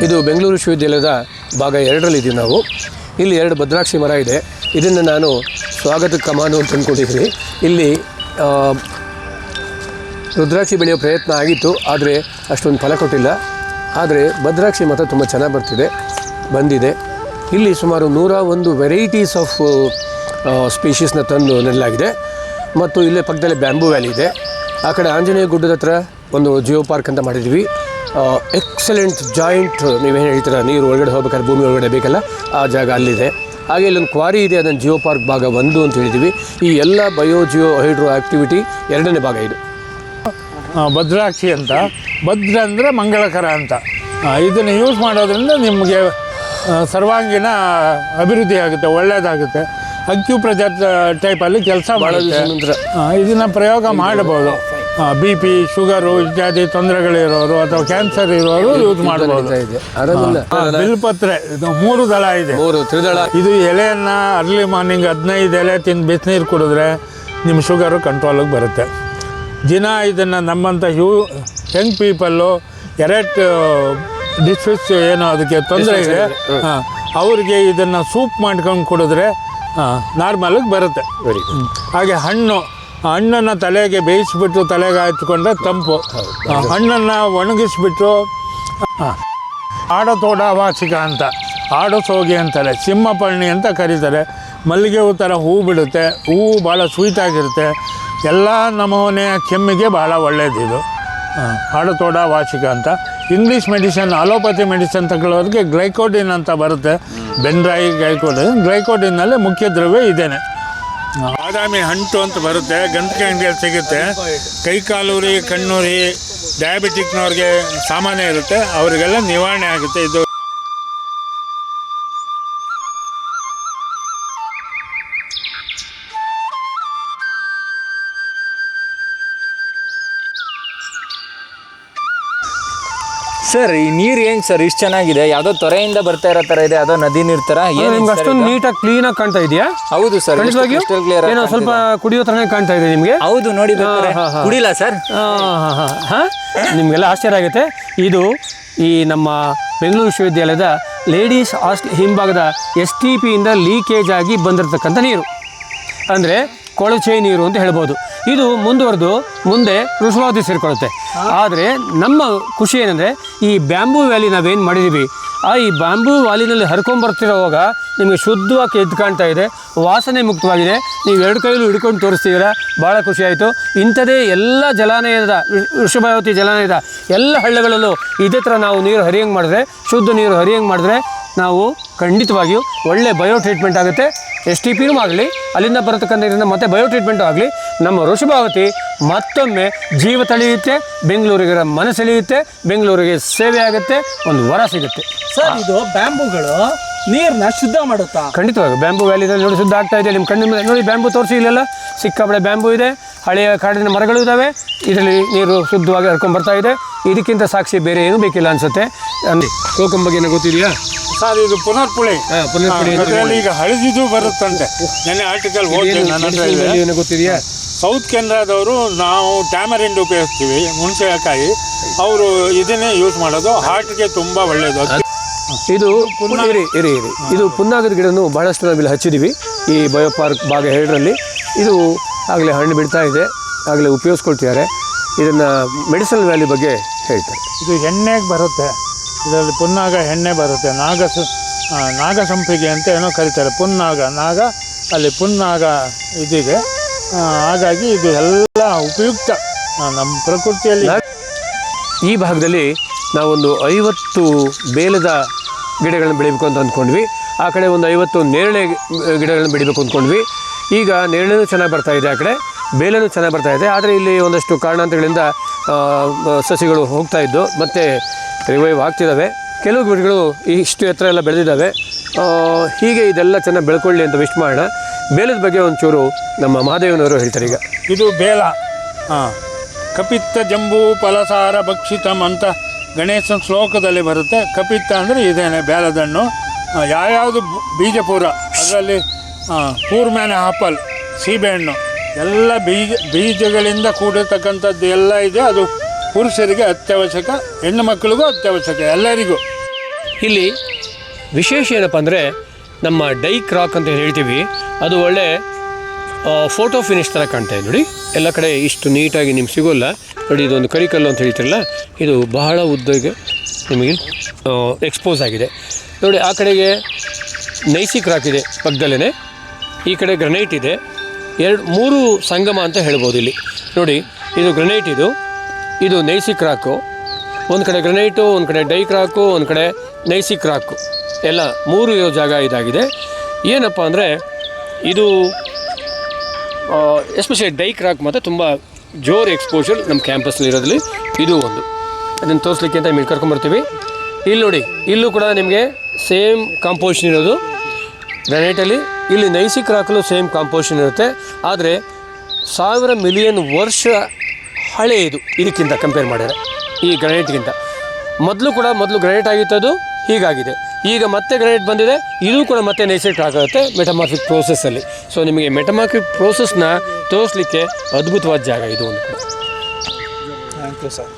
ಇದು ಬೆಂಗಳೂರು ವಿಶ್ವವಿದ್ಯಾಲಯದ ಭಾಗ 2ರಲ್ಲಿ ಇದ್ದೀವಿ ನಾವು. ಇಲ್ಲಿ 2 ಭದ್ರಾಕ್ಷಿ ಮರ ಇದೆ. ಇದನ್ನು ನಾನು ಸ್ವಾಗತ ಕಮಾನು ಅಂತ ಅಂದ್ಕೊಂಡಿದ್ದೀನಿ. ಇಲ್ಲಿ ರುದ್ರಾಕ್ಷಿ ಬೆಳೆಯೋ ಪ್ರಯತ್ನ ಆಗಿತ್ತು, ಆದರೆ ಅಷ್ಟೊಂದು ಫಲ ಕೊಟ್ಟಿಲ್ಲ. ಆದರೆ ಭದ್ರಾಕ್ಷಿ ಮಾತ್ರ ತುಂಬ ಚೆನ್ನಾಗಿ ಬಂದಿದೆ. ಇಲ್ಲಿ ಸುಮಾರು 101 ವೆರೈಟೀಸ್ ಆಫ್ ಸ್ಪೀಷೀಸ್ನ ತಂದು ನೆಡಲಾಗಿದೆ. ಮತ್ತು ಇಲ್ಲೇ ಪಕ್ಕದಲ್ಲೇ ಬ್ಯಾಂಬೂ ವ್ಯಾಲಿ ಇದೆ. ಆ ಕಡೆ ಆಂಜನೇಯ ಗುಡ್ಡದ ಹತ್ರ ಒಂದು ಜಿಯೋ ಪಾರ್ಕ್ ಅಂತ ಮಾಡಿದ್ವಿ. ಎಕ್ಸಲೆಂಟ್ ಜಾಯಿಂಟ್, ನೀವೇನು ಹೇಳ್ತೀರಾ, ನೀರು ಒಳಗಡೆ ಹೋಗ್ಬೇಕಾದ್ರೆ ಭೂಮಿ ಒಳಗಡೆ ಬೇಕಲ್ಲ, ಆ ಜಾಗ ಅಲ್ಲಿದೆ. ಹಾಗೆ ಇಲ್ಲೊಂದು ಕ್ವಾರಿ ಇದೆ, ಅದನ್ನು ಜಿಯೋ ಪಾರ್ಕ್ ಭಾಗ 1 ಅಂತ ಹೇಳಿದ್ದೀವಿ. ಈ ಎಲ್ಲ ಜಿಯೋ ಹೈಡ್ರೋ ಆ್ಯಕ್ಟಿವಿಟಿ 2ನೇ ಭಾಗ ಇದು. ಭದ್ರಾಕ್ಷಿ ಅಂತ, ಭದ್ರ ಅಂದರೆ ಮಂಗಳಕರ ಅಂತ. ಇದನ್ನು ಯೂಸ್ ಮಾಡೋದ್ರಿಂದ ನಿಮಗೆ ಸರ್ವಾಂಗೀಣ ಅಭಿವೃದ್ಧಿ ಆಗುತ್ತೆ, ಒಳ್ಳೆಯದಾಗುತ್ತೆ. ಅಕ್ಯುಪ್ರೆಷರ್ ಟೈಪಲ್ಲಿ ಕೆಲಸ ಮಾಡುತ್ತೆ. ಇದನ್ನು ಪ್ರಯೋಗ ಮಾಡಬಹುದು. BP, ಶುಗರು ಇತ್ಯಾದಿ ತೊಂದರೆಗಳಿರೋರು ಅಥವಾ ಕ್ಯಾನ್ಸರ್ ಇರೋರು ಯೂಸ್ ಮಾಡಬಹುದು. ಬಿಲ್ಪತ್ರೆ ಇದು 3 ದಳ ಇದೆ, 3 ತ್ರಿದಳ. ಇದು ಎಲೆಯನ್ನು ಅರ್ಲಿ ಮಾರ್ನಿಂಗ್ 15 ಎಲೆ ತಿಂದು ಬಿಸಿನೀರು ಕುಡಿದ್ರೆ ನಿಮ್ಮ ಶುಗರು ಕಂಟ್ರೋಲಿಗೆ ಬರುತ್ತೆ. ದಿನ ಇದನ್ನು ನಮ್ಮಂಥ ಯಂಗ್ ಪೀಪಲ್ಲು ಎರೆಟ್ ಡಿಸ್ಫಿಸ್ ಏನೋ ಅದಕ್ಕೆ ತೊಂದರೆ ಇದೆ, ಅವ್ರಿಗೆ ಇದನ್ನು ಸೂಪ್ ಮಾಡ್ಕೊಂಡು ಕುಡಿದ್ರೆ ನಾರ್ಮಲಿಗೆ ಬರುತ್ತೆ. ಹಾಗೆ ಹಣ್ಣನ್ನು ತಲೆಗೆ ಬೇಯಿಸ್ಬಿಟ್ಟು ತಲೆಗೆ ಹಚ್ಕೊಂಡ್ರೆ ತಂಪು. ಹಣ್ಣನ್ನು ಒಣಗಿಸ್ಬಿಟ್ಟು ಆಡತೋಡ ವಾಚಿಕ ಅಂತ, ಆಡು ಸೋಗೆ ಅಂತಾರೆ, ಸಿಂಹಪರ್ಣಿ ಅಂತ ಕರೀತಾರೆ. ಮಲ್ಲಿಗೆ ಹೂ ಥರ ಹೂ ಬಿಡುತ್ತೆ, ಹೂವು ಭಾಳ ಸ್ವೀಟಾಗಿರುತ್ತೆ. ಎಲ್ಲ ನಮೂನೆಯ ಕೆಮ್ಮಿಗೆ ಭಾಳ ಒಳ್ಳೆಯದಿದು. ಆಡತೋಡ ವಾಚಿಕ ಅಂತ. ಇಂಗ್ಲೀಷ್ ಮೆಡಿಸನ್, ಅಲೋಪತಿ ಮೆಡಿಸನ್ ತಗೊಳ್ಳೋರಿಗೆ ಗ್ಲೈಕೋಡಿನ್ ಅಂತ ಬರುತ್ತೆ. ಬೆನ್ರಾಯಿ ಗ್ಲೈಕೋಡಿನ್ನಲ್ಲಿ ಮುಖ್ಯ ದ್ರವ್ಯ ಇದೇನೆ. ಬಾದಾಮಿ ಹಂಟು ಅಂತ ಬರುತ್ತೆ, ಗಂಟೆ ಅಂಗಡಿಯಲ್ಲಿ ಸಿಗುತ್ತೆ. ಕೈಕಾಲೂರಿ, ಕಣ್ಣೂರಿ, ಡಯಾಬಿಟಿಕ್ನವ್ರಿಗೆ ಸಾಮಾನ್ಯ ಇರುತ್ತೆ, ಅವರಿಗೆಲ್ಲ ನಿವಾರಣೆ ಆಗುತ್ತೆ ಇದು. ಸರ್, ಈ ನೀರು ಏನು ಸರ್ ಇಷ್ಟು ಚೆನ್ನಾಗಿದೆ? ಯಾವುದೋ ತೊರೆಯಿಂದ ಬರ್ತಾ ಇರೋ ಥರ ಇದೆ, ಯಾವುದೋ ನದಿ ನೀರು ಥರ. ನಿಮ್ಗೆ ಅಷ್ಟೊಂದು ನೀಟಾಗಿ ಕ್ಲೀನಾಗಿ ಕಾಣ್ತಾ ಇದೆಯಾ? ಹೌದು ಸರ್, ಏನೋ ಸ್ವಲ್ಪ ಕುಡಿಯೋ ಥರನೇ ಕಾಣ್ತಾ ಇದೆ ನಿಮಗೆ. ಹೌದು, ನೋಡಿ ಕುಡಿಲ್ಲ ಸರ್. ನಿಮಗೆಲ್ಲ ಆಶ್ಚರ್ಯ ಆಗುತ್ತೆ. ಇದು ಈ ನಮ್ಮ ಬೆಂಗಳೂರು ವಿಶ್ವವಿದ್ಯಾಲಯದ ಲೇಡೀಸ್ ಹಾಸ್ಟೆಲ್ ಹಿಂಭಾಗದ STPಯಿಂದ ಲೀಕೇಜ್ ಆಗಿ ಬಂದಿರತಕ್ಕಂಥ ನೀರು, ಅಂದರೆ ಕೊಳಚೆ ನೀರು ಅಂತ ಹೇಳ್ಬೋದು. ಇದು ಮುಂದುವರೆದು ಮುಂದೆ ವೃಷಭಾವತಿ ಸೇರಿಕೊಳ್ಳುತ್ತೆ. ಆದರೆ ನಮ್ಮ ಖುಷಿ ಏನಂದರೆ, ಈ ಬ್ಯಾಂಬೂ ವ್ಯಾಲಿ ನಾವೇನು ಮಾಡಿದ್ದೀವಿ, ಈ ಬ್ಯಾಂಬೂ ವ್ಯಾಲಿನಲ್ಲಿ ಹರ್ಕೊಂಬರ್ತಿರೋವಾಗ ನಿಮಗೆ ಶುದ್ಧವಾಗಿ ಎದ್ದು ಕಾಣ್ತಾ ಇದೆ, ವಾಸನೆ ಮುಕ್ತವಾಗಿದೆ. ನೀವು 2 ಕೈಲೂ ಹಿಡ್ಕೊಂಡು ತೋರಿಸ್ತಿದ್ದೀರಾ, ಭಾಳ ಖುಷಿಯಾಯಿತು. ಇಂಥದೇ ಎಲ್ಲ ಜಲಾನಯದ, ವೃಷಭಾವತಿ ಜಲಾನಯದ ಎಲ್ಲ ಹಳ್ಳಗಳಲ್ಲೂ ಇದೇ ಥರ ನಾವು ನೀರು ಹರಿಯಂಗೆ ಮಾಡಿದ್ರೆ, ಶುದ್ಧ ನೀರು ಹರಿಯಂಗೆ ಮಾಡಿದ್ರೆ ನಾವು ಖಂಡಿತವಾಗಿಯೂ ಒಳ್ಳೆ ಬಯೋ ಟ್ರೀಟ್ಮೆಂಟ್ ಆಗುತ್ತೆ. STPನೂ ಆಗಲಿ, ಅಲ್ಲಿಂದ ಬರತಕ್ಕಂಥ ನೀರಿಂದ ಮತ್ತೆ ಬಯೋ ಟ್ರೀಟ್ಮೆಂಟು ಆಗಲಿ, ನಮ್ಮ ವೃಷಭಾವತಿ ಮತ್ತೊಮ್ಮೆ ಜೀವ ತಳೆಯುತ್ತೆ, ಬೆಂಗಳೂರಿಗರ ಮನಸ್ಸೆಳೆಯುತ್ತೆ, ಬೆಂಗಳೂರಿಗೆ ಸೇವೆ ಆಗುತ್ತೆ, ಒಂದು ವರ ಸಿಗುತ್ತೆ. ಸರ್, ಇದು ಬ್ಯಾಂಬೂಗಳು ನೀರನ್ನ ಶುದ್ಧ ಮಾಡುತ್ತಾ? ಖಂಡಿತವಾಗಿ. ಬ್ಯಾಂಬೂ ವ್ಯಾಲಿದಲ್ಲಿ ನೋಡಿ ಶುದ್ಧ ಆಗ್ತಾ ಇದೆ. ನಿಮ್ಮ ಕಣ್ಣಿನ ಮೇಲೆ ನೋಡಿ, ಬ್ಯಾಂಬೂ ತೋರಿಸಿ, ಇಲ್ಲೆಲ್ಲ ಸಿಕ್ಕಾಪಡೆ ಬ್ಯಾಂಬೂ ಇದೆ, ಹಳೆಯ ಕಾಡಿನ ಮರಗಳು ಇದ್ದಾವೆ, ಇದರಲ್ಲಿ ನೀರು ಶುದ್ಧವಾಗಿ ಹರ್ಕೊಂಡು ಬರ್ತಾ ಇದೆ. ಇದಕ್ಕಿಂತ ಸಾಕ್ಷಿ ಬೇರೆ ಏನೂ ಬೇಕಿಲ್ಲ ಅನಿಸುತ್ತೆ. ಕೋಕಂ ಬಗ್ಗೆ ಏನೋ ಗೊತ್ತಿದೆಯಾ ಸರ್? ಇದು ಪುನರ್ಪುಳಿ. ಅದರಲ್ಲಿ ಈಗ ಹಳದಿದು ಬರುತ್ತಂತೆ. ನೆನ್ನೆ ಆರ್ಟಿಕಲ್ ಓದಿ ಗೊತ್ತಿದೆಯಾ? ಸೌತ್ ಕೆನರಾದವರು ನಾವು ಟ್ಯಾಮರಿಂಡ್ ಉಪಯೋಗಿಸ್ತೀವಿ, ಹುಣಸೆಕಾಯಿ. ಅವರು ಇದನ್ನೇ ಯೂಸ್ ಮಾಡೋದು, ಹಾರ್ಟ್ಗೆ ತುಂಬ ಒಳ್ಳೆಯದು. ಇದು ಇದು ಪುನ್ನಾಗದ ಗಿಡನೂ ಬಹಳಷ್ಟು ನಾವಿಲ್ಲಿ ಹಚ್ಚಿದ್ದೀವಿ ಈ ಬಯೋ ಪಾರ್ಕ್ ಭಾಗ 2ರಲ್ಲಿ. ಇದು ಆಗಲೇ ಹಣ್ಣು ಬಿಡ್ತಾ ಇದೆ, ಆಗಲೇ ಉಪಯೋಗಿಸ್ಕೊಳ್ತಿದ್ದಾರೆ. ಇದನ್ನು ಮೆಡಿಸನಲ್ ವ್ಯಾಲ್ಯೂ ಬಗ್ಗೆ ಹೇಳ್ತಾರೆ. ಇದು ಎಣ್ಣೆಗೆ ಬರುತ್ತೆ, ಇದರಲ್ಲಿ ಪುನ್ನಾಗ ಎಣ್ಣೆ ಬರುತ್ತೆ. ನಾಗಸಂಪಿಗೆ ಅಂತ ಏನೋ ಕರೀತಾರೆ. ನಾಗ ಅಲ್ಲಿ ಪುನ್ನಾಗ ಇದಿದೆ. ಹಾಗಾಗಿ ಇದು ಎಲ್ಲ ಉಪಯುಕ್ತ ನಮ್ಮ ಪ್ರಕೃತಿಯಲ್ಲಿ. ಈ ಭಾಗದಲ್ಲಿ ನಾವೊಂದು 50 ಬೇಲದ ಗಿಡಗಳನ್ನ ಬೆಳಿಬೇಕು ಅಂತ ಅಂದ್ಕೊಂಡ್ವಿ. ಆ ಕಡೆ ಒಂದು 50 ನೇರಳೆ ಗಿಡಗಳನ್ನ ಬೆಳಿಬೇಕು ಅಂದ್ಕೊಂಡ್ವಿ. ಈಗ ನೇರಳೆನೂ ಚೆನ್ನಾಗಿ ಬರ್ತಾ ಇದೆ, ಆ ಕಡೆ ಬೇಲನೂ ಚೆನ್ನಾಗಿ ಬರ್ತಾ ಇದೆ. ಆದರೆ ಇಲ್ಲಿ ಒಂದಷ್ಟು ಕಾರಣಾಂತರಗಳಿಂದ ಸಸಿಗಳು ಹೋಗ್ತಾ ಇದ್ದು ಮತ್ತು ರಿವೈವ್ ಆಗ್ತಿದ್ದಾವೆ. ಕೆಲವು ಗಿಡಗಳು ಇಷ್ಟು ಎತ್ತರ ಎಲ್ಲ ಬೆಳೆದಿದ್ದಾವೆ. ಹೀಗೆ ಇದೆಲ್ಲ ಚೆನ್ನಾಗಿ ಬೆಳ್ಕೊಳ್ಳಿ ಅಂತ ವಿಶ್ ಮಾಡೋಣ. ಬೇಲದ ಬಗ್ಗೆ ಒಂಚೂರು ನಮ್ಮ ಮಹಾದೇವನವರು ಹೇಳ್ತಾರೆ. ಈಗ ಇದು ಬೇಲ. ಕಪಿತ್ತ ಜಂಬೂ ಫಲಸಾರ ಭಕ್ಷಿತಂ ಅಂತ ಗಣೇಶನ ಶ್ಲೋಕದಲ್ಲಿ ಬರುತ್ತೆ. ಕಪಿತ್ತ ಅಂದರೆ ಇದೇನೆ ಬೇಲದಣ್ಣು. ಯಾವ್ಯಾವುದು ಬೀಜಪೂರ, ಅದರಲ್ಲಿ ಕೂರ್ಮ್ಯಾನೆ ಆಪಲ್, ಸೀಬೆಹಣ್ಣು ಎಲ್ಲ ಬೀಜಗಳಿಂದ ಕೂಡಿರ್ತಕ್ಕಂಥದ್ದು ಎಲ್ಲ ಇದೆ. ಅದು ಪುರುಷರಿಗೆ ಅತ್ಯವಶ್ಯಕ, ಹೆಣ್ಣು ಮಕ್ಕಳಿಗೂ ಅತ್ಯವಶ್ಯಕ, ಎಲ್ಲರಿಗೂ. ಇಲ್ಲಿ ವಿಶೇಷ ಏನಪ್ಪ ಅಂದರೆ ನಮ್ಮ ಡೈಕ್ ರಾಕ್ ಅಂತ ಹೇಳ್ತೀವಿ, ಅದು ಒಳ್ಳೆ ಫೋಟೋ ಫಿನಿಶ್ ಥರ ಕಾಣ್ತಾ ಇದೆ ನೋಡಿ. ಎಲ್ಲ ಕಡೆ ಇಷ್ಟು ನೀಟಾಗಿ ನಿಮ್ಗೆ ಸಿಗೋಲ್ಲ ನೋಡಿ. ಇದೊಂದು ಕರಿಕಲ್ಲು ಅಂತ ಹೇಳ್ತಿರಲ್ಲ, ಇದು ಬಹಳ ಉದ್ದಗೆ ನಿಮಗೆ ಎಕ್ಸ್ಪೋಸ್ ಆಗಿದೆ ನೋಡಿ. ಆ ಕಡೆಗೆ ನೈಸಿಕ್ ರಾಕ್ ಇದೆ ಪಕ್ಕದಲ್ಲೇ, ಈ ಕಡೆ ಗ್ರನೈಟ್ ಇದೆ. 3 ಸಂಗಮ ಅಂತ ಹೇಳ್ಬೋದು ಇಲ್ಲಿ ನೋಡಿ. ಇದು ಗ್ರನೈಟ್, ಇದು ನೈಸಿಕ್ ರಾಕು. ಒಂದು ಕಡೆ ಗ್ರನೈಟು, ಒಂದು ಕಡೆ ಡೈಕ್ ರಾಕು, ಒಂದು ಕಡೆ ನೈಸಿಕ್ ರಾಕು, ಎಲ್ಲ 3 ಇರೋ ಜಾಗ ಇದಾಗಿದೆ. ಏನಪ್ಪ ಅಂದರೆ ಇದು ಎಸ್ಪೆಷಲಿ ಡೈಕ್ ರಾಕ್ ಮತ್ತು ತುಂಬ ಜೋರು ಎಕ್ಸ್ಪೋಜರ್ ನಮ್ಮ ಕ್ಯಾಂಪಸ್ನಲ್ಲಿ ಇರೋದ್ರಲ್ಲಿ ಇದು ಒಂದು. ಅದನ್ನು ತೋರಿಸ್ಲಿಕ್ಕೆ ಅಂತ ನಿಮಗೆ ಕರ್ಕೊಂಬರ್ತೀವಿ. ಇಲ್ಲಿ ನೋಡಿ, ಇಲ್ಲೂ ಕೂಡ ನಿಮಗೆ ಸೇಮ್ ಕಾಂಪೋಸಿಷನ್ ಇರೋದು ಗ್ರಾನೈಟಲ್ಲಿ. ಇಲ್ಲಿ ನೈಸಿಕ್ ರಾಕಲ್ಲೂ ಸೇಮ್ ಕಾಂಪೋಸಿಷನ್ ಇರುತ್ತೆ, ಆದರೆ 1000 ಮಿಲಿಯನ್ ವರ್ಷ ಹಳೆ ಇದು ಇದಕ್ಕಿಂತ ಕಂಪೇರ್ ಮಾಡಿದರೆ ಈ ಗ್ರಾನೈಟ್ಗಿಂತ. ಮೊದಲು ಗ್ರಾನೈಟ್ ಆಗಿತ್ತದು, ಹೀಗಾಗಿದೆ. ಈಗ ಮತ್ತೆ ಗ್ರಾನೈಟ್ ಬಂದಿದೆ, ಇದು ಕೂಡ ಮತ್ತೆ ನೈಸಿಕ್ ರಾಕ್ ಆಗುತ್ತೆ ಮೆಟಮಾರ್ಫಿಕ್ ಪ್ರೋಸೆಸ್ಸಲ್ಲಿ. ಸೊ ನಿಮಗೆ ಮೆಟಮಾರ್ಫಿಕ್ ಪ್ರೋಸೆಸ್ನ ತೋರಿಸ್ಲಿಕ್ಕೆ ಅದ್ಭುತವಾದ ಜಾಗ ಇದು ಒಂದು. Thank you sir.